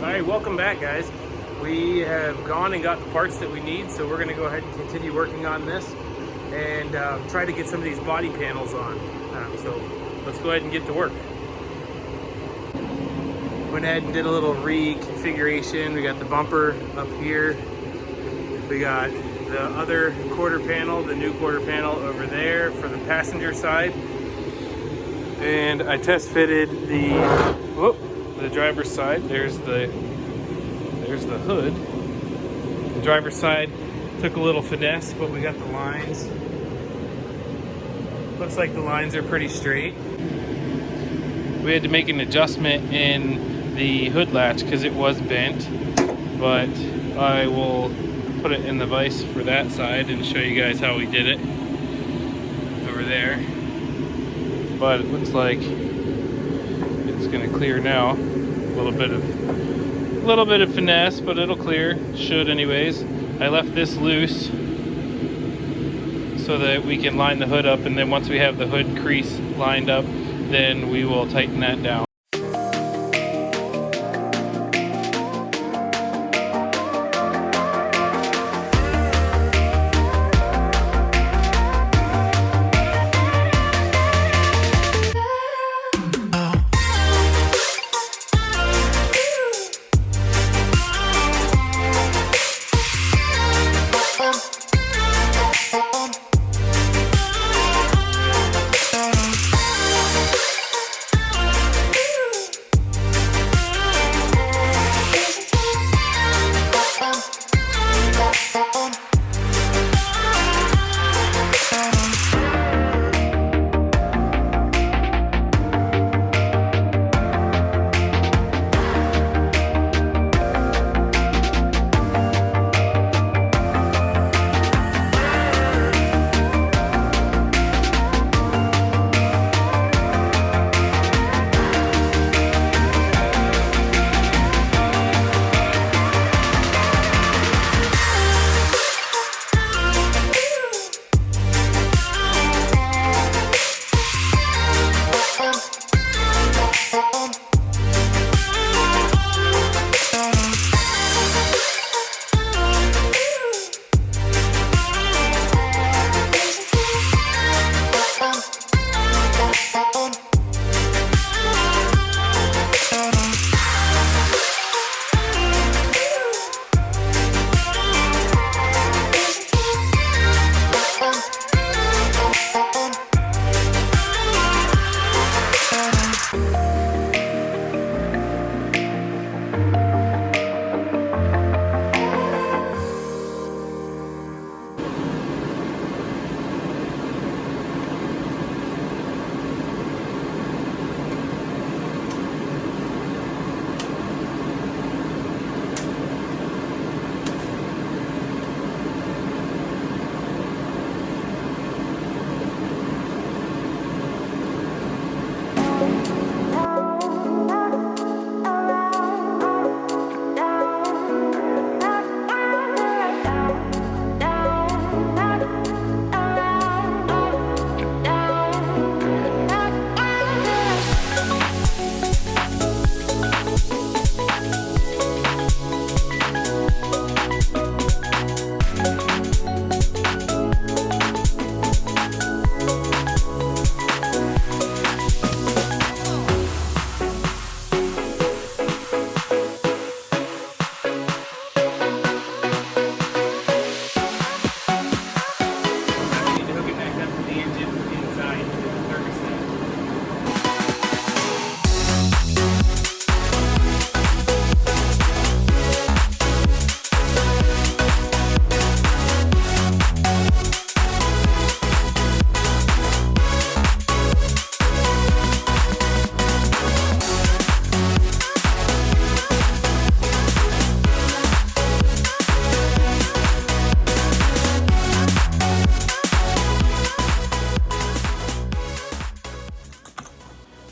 Alright, welcome back guys. We have gone and got the parts that we need, so we're going to go ahead and continue working on this and try to get some of these body panels on. So let's go ahead and get to work. Went ahead and did a little reconfiguration. We got the bumper up here. We got the other quarter panel, the new quarter panel over there for the passenger side. And I test fitted the driver's side. There's the hood. The driver's side took a little finesse, but we got the lines. Looks like the lines are pretty straight. We had to make an adjustment in the hood latch because it was bent, but I will put it in the vise for that side and show you guys how we did it over there. But it looks like it's gonna clear now. A little bit of finesse, but it'll clear. Should anyways. I left this loose so that we can line the hood up, and then once we have the hood crease lined up, then we will tighten that down.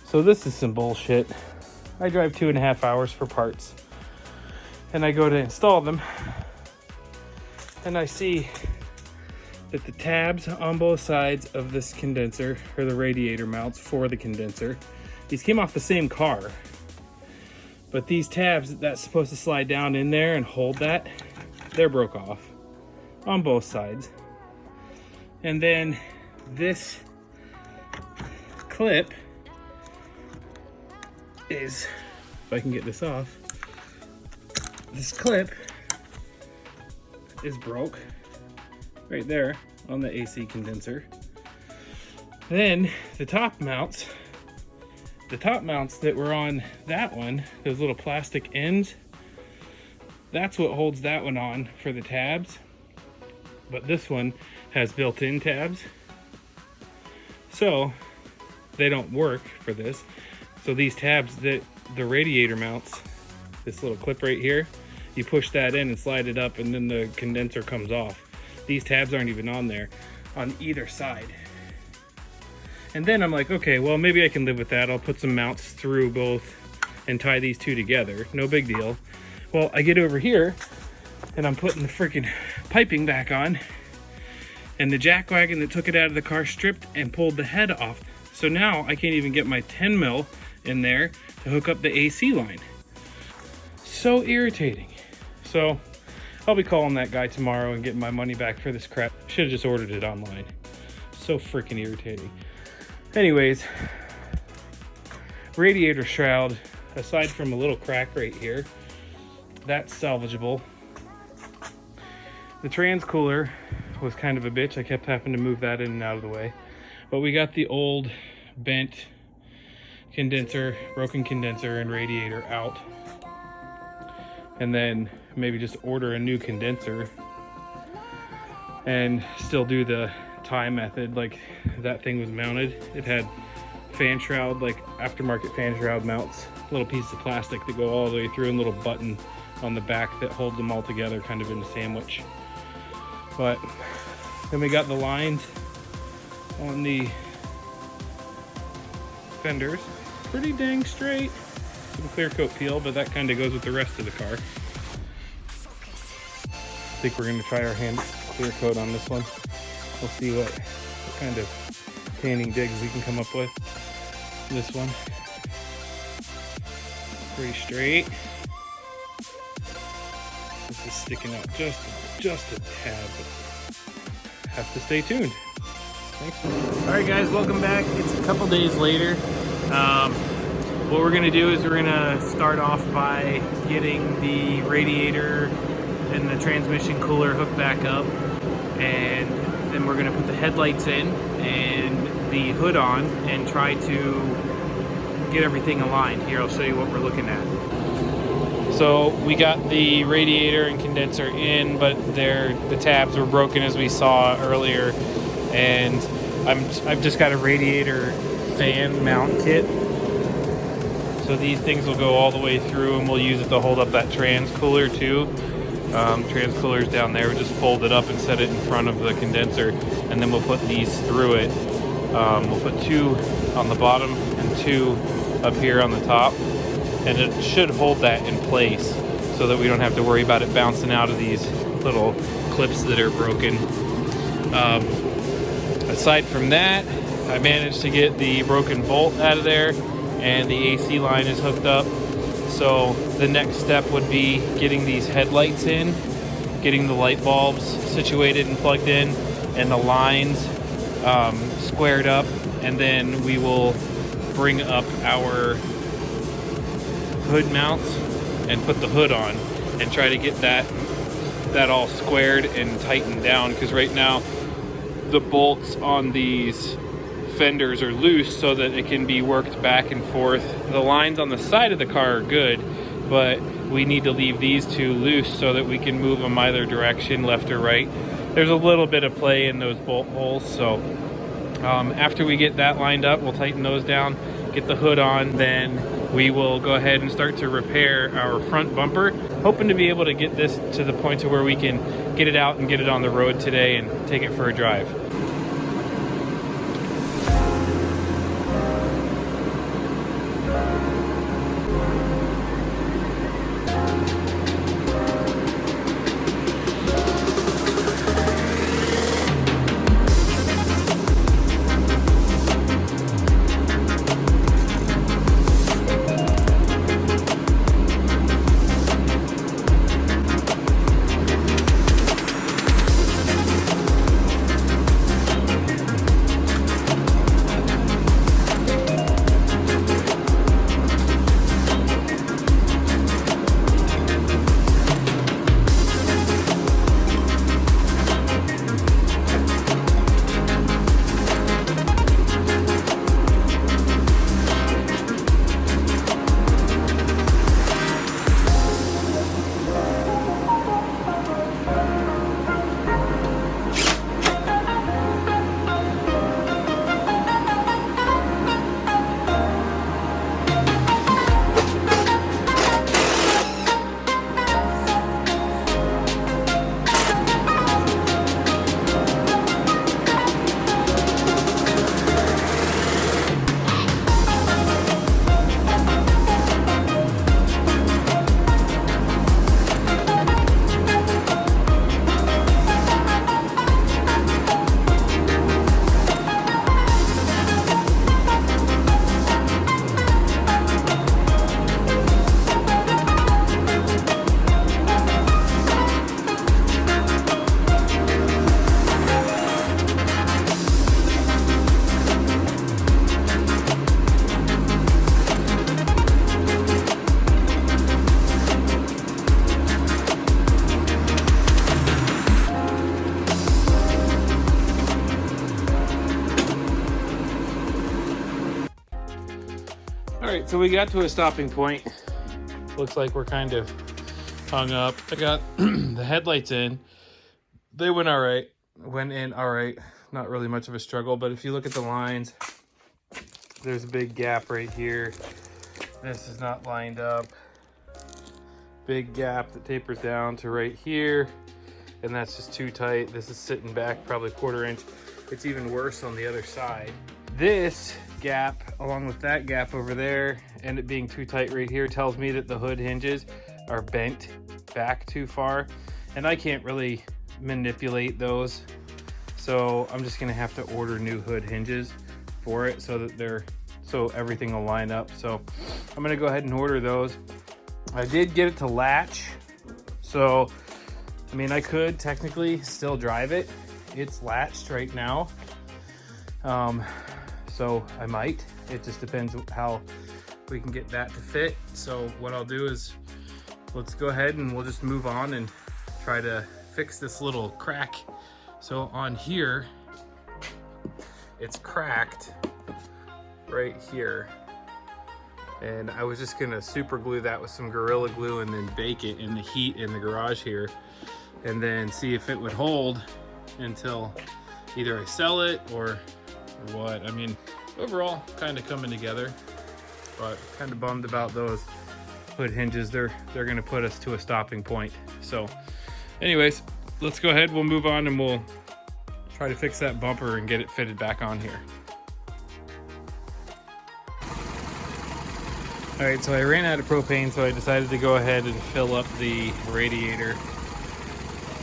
So this is some bullshit. I drive 2.5 hours for parts, and I go to install them, and I see that the tabs on both sides of this condenser, or the radiator mounts for the condenser, these came off the same car, But these tabs that's supposed to slide down in there and hold that, they're broke off on both sides. And then this clip is, if I can get this off, this clip is broke right there on the AC condenser. Then the top mounts that were on that one, those little plastic ends, that's what holds that one on for the tabs. But this one has built-in tabs, so they don't work for this. So these tabs that the radiator mounts, this little clip right here, you push that in and slide it up and then the condenser comes off. These tabs aren't even on there on either side. And then I'm like, okay, well, maybe I can live with that. I'll put some mounts through both and tie these two together. No big deal. Well, I get over here and I'm putting the freaking piping back on, and the jack wagon that took it out of the car stripped and pulled the head off. So now I can't even get my 10 mil in there to hook up the AC line. So irritating. So I'll be calling that guy tomorrow and getting my money back for this crap. Should have just ordered it online. So freaking irritating. Anyways, radiator shroud, aside from a little crack right here, that's salvageable. The trans cooler was kind of a bitch. I kept having to move that in and out of the way. But we got the old bent condenser, broken condenser and radiator out. And then maybe just order a new condenser and still do the tie method like that thing was mounted. It had fan shroud, like aftermarket fan shroud mounts, little pieces of plastic that go all the way through, and little button on the back that holds them all together kind of in a sandwich. But then we got the lines on the fenders, pretty dang straight. Some clear coat peel, but that kind of goes with the rest of the car. I think we're going to try our hand clear coat on this one. We'll see what kind of tanning digs we can come up with. This one, pretty straight. This is sticking out just a tad, but have to stay tuned. Thanks. All right, guys, welcome back. It's a couple days later. What we're gonna do is we're gonna start off by getting the radiator and the transmission cooler hooked back up, and then we're gonna put the headlights in and the hood on and try to get everything aligned. Here, I'll show you what we're looking at. So we got the radiator and condenser in, but the tabs were broken as we saw earlier, and I've just got a radiator fan mount kit. So these things will go all the way through, and we'll use it to hold up that trans cooler too. Trans cooler's down there. We just fold it up and set it in front of the condenser, and then we'll put these through it. We'll put 2 on the bottom and 2 up here on the top, and it should hold that in place so that we don't have to worry about it bouncing out of these little clips that are broken. Aside from that, I managed to get the broken bolt out of there, and the AC line is hooked up. So the next step would be getting these headlights in, getting the light bulbs situated and plugged in, and the lines squared up, and then we will bring up our hood mounts and put the hood on and try to get that all squared and tightened down, because right now the bolts on these fenders are loose so that it can be worked back and forth. The lines on the side of the car are good, but we need to leave these 2 loose so that we can move them either direction, left or right. There's a little bit of play in those bolt holes, so after we get that lined up, we'll tighten those down, get the hood on, then we will go ahead and start to repair our front bumper, hoping to be able to get this to the point to where we can get it out and get it on the road today and take it for a drive. so we got to a stopping point. Looks like we're kind of hung up. I got the headlights in. They went all right. Went in all right. Not really much of a struggle, but if you look at the lines, there's a big gap right here. This is not lined up. Big gap that tapers down to right here, and that's just too tight. This is sitting back probably 1/4 inch. It's even worse on the other side. This gap, along with that gap over there, and it being too tight right here, tells me that the hood hinges are bent back too far, and I can't really manipulate those. So I'm just gonna have to order new hood hinges for it so that everything will line up. So I'm gonna go ahead and order those. I did get it to latch, so I mean I could technically still drive it. It's latched right now, so I might. It just depends how we can get that to fit. So what I'll do is let's go ahead and we'll just move on and try to fix this little crack. So on here, it's cracked right here. And I was just gonna super glue that with some Gorilla Glue and then bake it in the heat in the garage here. And then see if it would hold until either I sell it or what. I mean, overall, kind of coming together, but kind of bummed about those hood hinges. They're gonna put us to a stopping point. So anyways, let's go ahead, we'll move on and we'll try to fix that bumper and get it fitted back on here. All right, so I ran out of propane, so I decided to go ahead and fill up the radiator.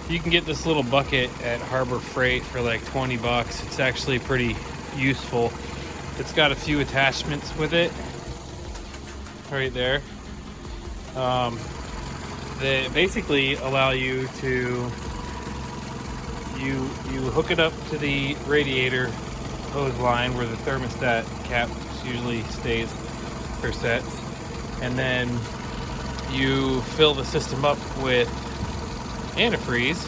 You can get this little bucket at Harbor Freight for like 20 bucks. It's actually pretty useful. It's got a few attachments with it right there. They basically allow you to, you hook it up to the radiator hose line where the thermostat cap usually stays for sets, and then you fill the system up with antifreeze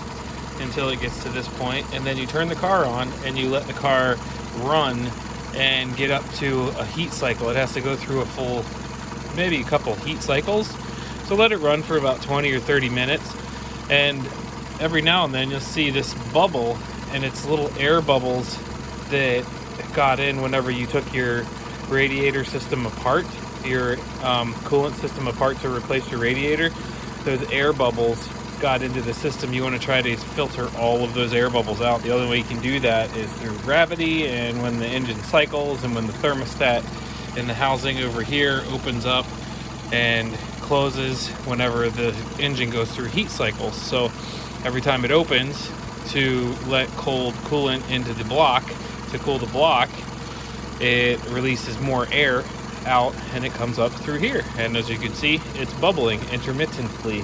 until it gets to this point, and then you turn the car on and you let the car run and get up to a heat cycle. It has to go through a full, maybe a couple heat cycles. So let it run for about 20 or 30 minutes, and every now and then you'll see this bubble, and it's little air bubbles that got in whenever you took your radiator system apart, your coolant system apart to replace your radiator. Those air bubbles got into the system. You want to try to filter all of those air bubbles out. The only way you can do that is through gravity, and when the engine cycles and when the thermostat in the housing over here opens up and closes whenever the engine goes through heat cycles. So every time it opens to let cold coolant into the block to cool the block, it releases more air out and it comes up through here, and as you can see, it's bubbling intermittently.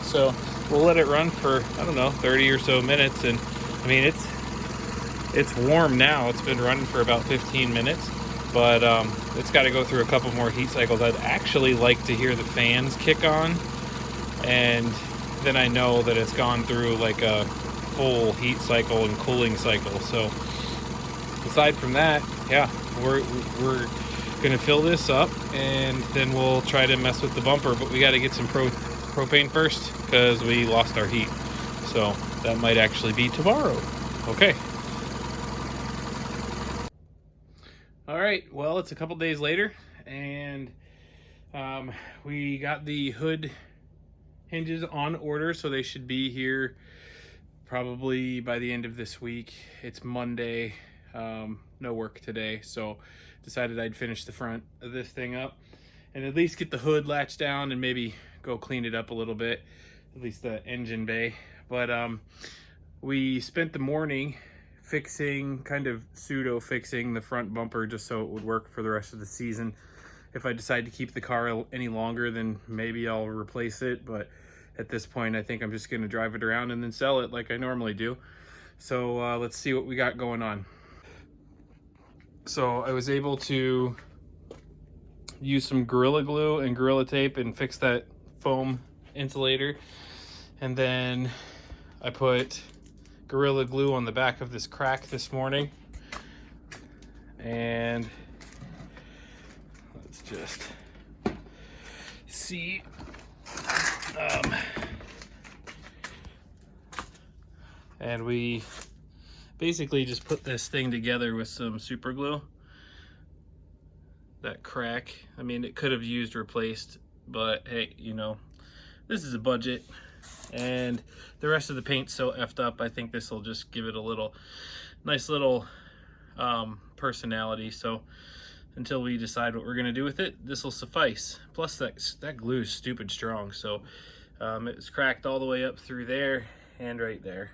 So we'll let it run for, I don't know, 30 or so minutes, and I mean it's warm now. It's been running for about 15 minutes, but it's got to go through a couple more heat cycles. I'd actually like to hear the fans kick on, and then I know that it's gone through like a full heat cycle and cooling cycle. So aside from that, yeah, we're gonna fill this up and then we'll try to mess with the bumper, but we got to get some propane first because we lost our heat. So that might actually be tomorrow. Okay. All right, well, it's a couple days later, and we got the hood hinges on order, so they should be here probably by the end of this week. It's Monday, no work today, so decided I'd finish the front of this thing up and at least get the hood latched down and maybe go clean it up a little bit, at least the engine bay. But we spent the morning fixing, kind of pseudo fixing the front bumper just so it would work for the rest of the season. If I decide to keep the car any longer, then maybe I'll replace it, but at this point I think I'm just going to drive it around and then sell it like I normally do. So let's see what we got going on. So I was able to use some Gorilla Glue and Gorilla Tape and fix that foam insulator, and then I put Gorilla Glue on the back of this crack this morning, and let's just see. And we basically just put this thing together with some super glue. That crack, I mean, it could have used replaced, but hey, you know, this is a budget, and the rest of the paint's so effed up, I think this will just give it a nice little personality. So until we decide what we're gonna do with it, this will suffice. Plus that glue is stupid strong, so it's cracked all the way up through there and right there.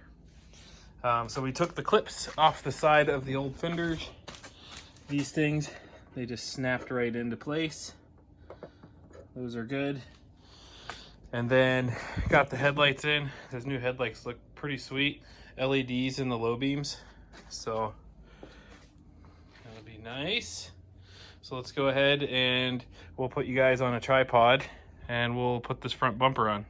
So we took the clips off the side of the old fenders. These things, they just snapped right into place. Those are good. And then got the headlights in. Those new headlights look pretty sweet. LEDs in the low beams. So that'll be nice. So let's go ahead and we'll put you guys on a tripod and we'll put this front bumper on.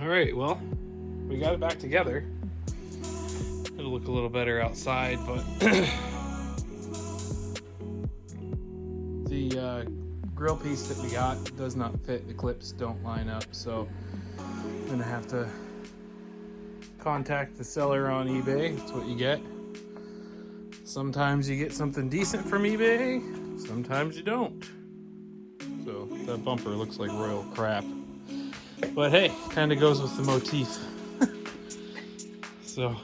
Alright, well, we got it back together. It'll look a little better outside, but the grill piece that we got does not fit. The clips don't line up, so I'm gonna have to contact the seller on eBay. That's what you get. Sometimes you get something decent from eBay, sometimes you don't. So that bumper looks like royal crap. But hey, kind of goes with the motif. So,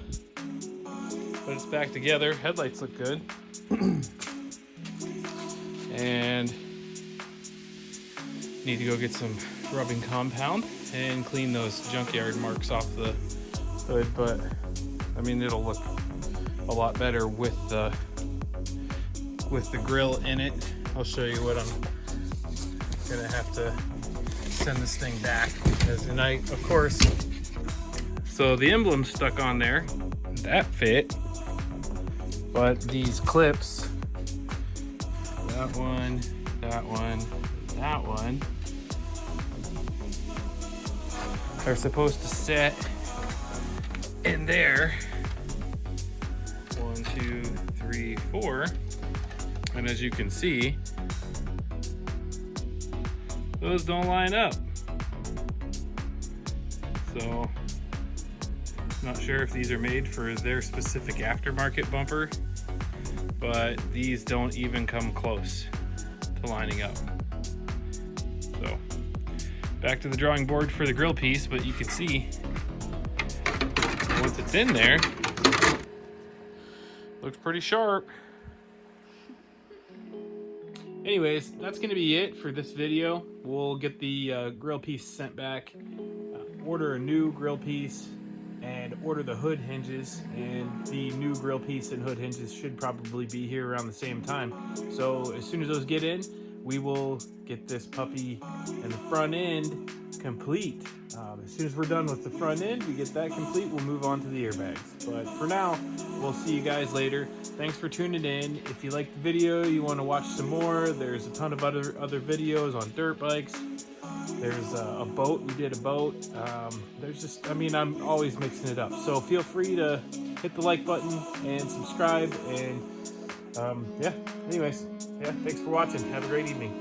but it's back together. Headlights look good. And need to go get some rubbing compound and clean those junkyard marks off the hood. But I mean, it'll look a lot better with the grill in it. I'll show you what I'm gonna have to send this thing back, because of course, so the emblem stuck on there, that fit, but these clips, that one, that one, that one, are supposed to set in there. 1, 2, 3, 4, and as you can see, those don't line up. So, not sure if these are made for their specific aftermarket bumper, but these don't even come close to lining up. So, back to the drawing board for the grill piece, but you can see, once it's in there, looks pretty sharp. Anyways, that's going to be it for this video. We'll get the grill piece sent back, order a new grill piece, and order the hood hinges. And the new grill piece and hood hinges should probably be here around the same time. So as soon as those get in, we will get this puppy and the front end complete. As soon as we're done with the front end, we get that complete, we'll move on to the airbags. But for now, we'll see you guys later. Thanks for tuning in. If you like the video, you want to watch some more, there's a ton of other videos on dirt bikes. There's a boat, we did a boat. There's just, I mean, I'm always mixing it up. So feel free to hit the like button and subscribe. And yeah, anyways, yeah, thanks for watching. Have a great evening.